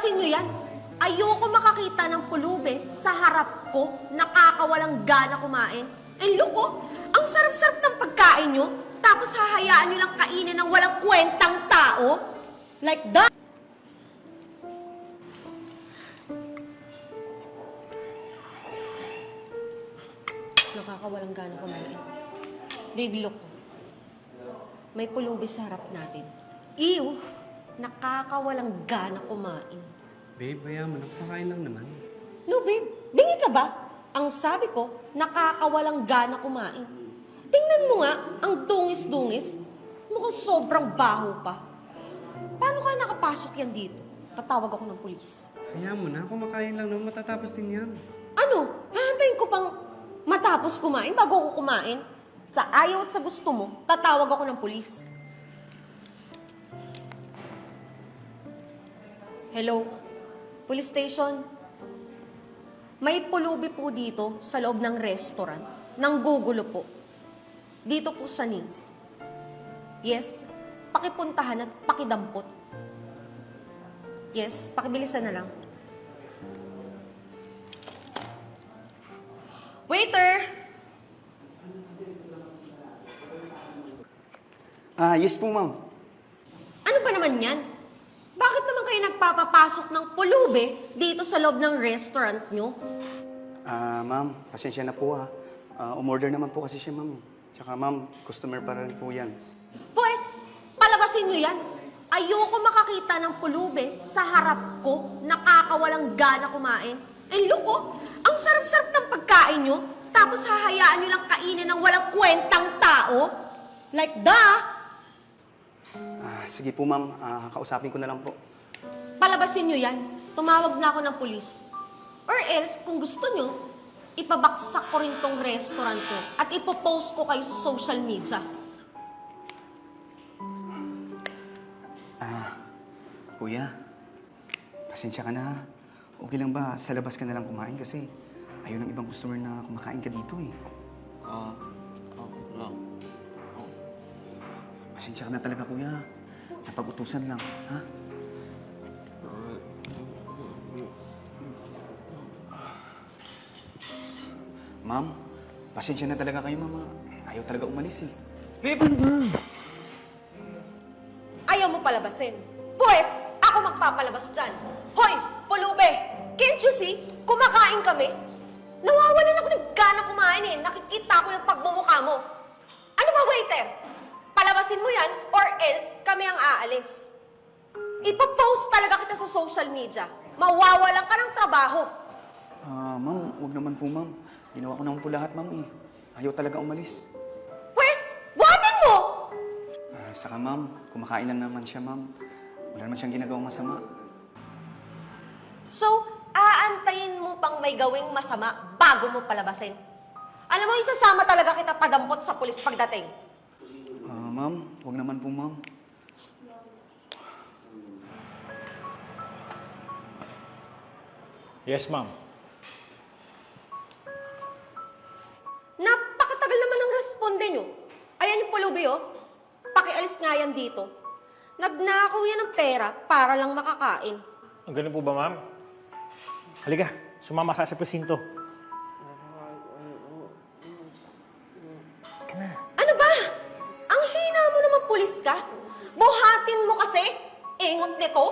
Palabasin nyo yan. Ayoko makakita ng pulubi sa harap ko, nakakawalang gana kumain. And look, oh, ang sarap-sarap ng pagkain nyo, tapos hahayaan nyo lang kainin ng walang kwentang tao. Like that. Nakakawalang gana kumain. Baby, look. May pulubi sa harap natin. Ew! Nakakawalang gana kumain. Babe, hayaan mo na. Kumakain lang naman. No, babe. Bingi ka ba? Ang sabi ko, nakakawalang gana kumain. Tingnan mo nga, ang dungis-dungis. Mukhang sobrang baho pa. Paano kaya nakapasok yan dito? Tatawag ako ng pulis. Hayaan mo na. Kumakain lang naman. Matatapos din yan. Ano? Hahantayin ko pang matapos kumain bago ako kumain? Sa ayaw at sa gusto mo, tatawag ako ng pulis. Hello? Police station? May pulubi po dito sa loob ng restaurant. Nanggugulo po. Dito po sa Nils. Yes, pakipuntahan at pakidampot. Yes, pakibilisan na lang. Waiter! Yes po, ma'am. Ano ba naman yan? Bakit naman kayo nagpapapasok ng pulubi dito sa loob ng restaurant nyo? Ma'am, pasensya na po ha. Umorder naman po kasi siya, ma'am. Tsaka ma'am, customer pa rin po yan. Pues, palabasin nyo yan. Ayoko makakita ng pulubi sa harap ko, nakakawalang gana kumain. And look, oh, ang sarap-sarap ng pagkain nyo, tapos hahayaan nyo lang kainin ng walang kwentang tao. Like that. Sige po, ma'am. Kausapin ko na lang po. Palabasin nyo yan. Tumawag na ako ng pulis. Or else, kung gusto nyo, ipabaksak ko rin tong restaurant ko at ipopost ko kayo sa social media. Kuya, pasensya ka na ha. Okay lang ba sa labas ka na lang kumain kasi ayaw ng ibang customer na kumakain ka dito eh. lang. Pasensya ka na talaga, kuya. Napag-utusan lang, ha? Ma'am, pasensya na talaga kayo, mama. Ayaw talaga umalis eh. Babe, ano ba? Ayaw mo palabasin. Pues, ako magpapalabas dyan. Hoy, pulube! Can't you see? Kumakain kami. Nawawalan ako ng gana kumain eh. Nakikita ko yung pagmumukha mo. Ano ba, waiter? Palabasin mo yan or else kami ang aalis. Ipopost talaga kita sa social media. Mawawalan ka ng trabaho. Ma'am, wag naman po, ma'am. Ginawa ko naman po lahat, ma'am eh. Ayaw talaga umalis. Pues, buhatin mo! Saka, ma'am, kumakain lang naman siya, ma'am. Wala naman siyang ginagawang masama. So, aantayin mo pang may gawing masama bago mo palabasin. Alam mo, isasama talaga kita padampot sa pulis pagdating. Ma'am, wag naman po, ma'am. Yes, ma'am. Napakatagal naman ng responde nyo. Ayan yung pulubi, oh. Pakialis nga yan dito. Nagnakaw yan ng pera para lang makakain. Ang ganun po ba, ma'am? Halika, sumama sa presinto. Ka na. Ano ba? Ang hina mo naman pulis ka? Buhatin mo kasi? Ingot nito?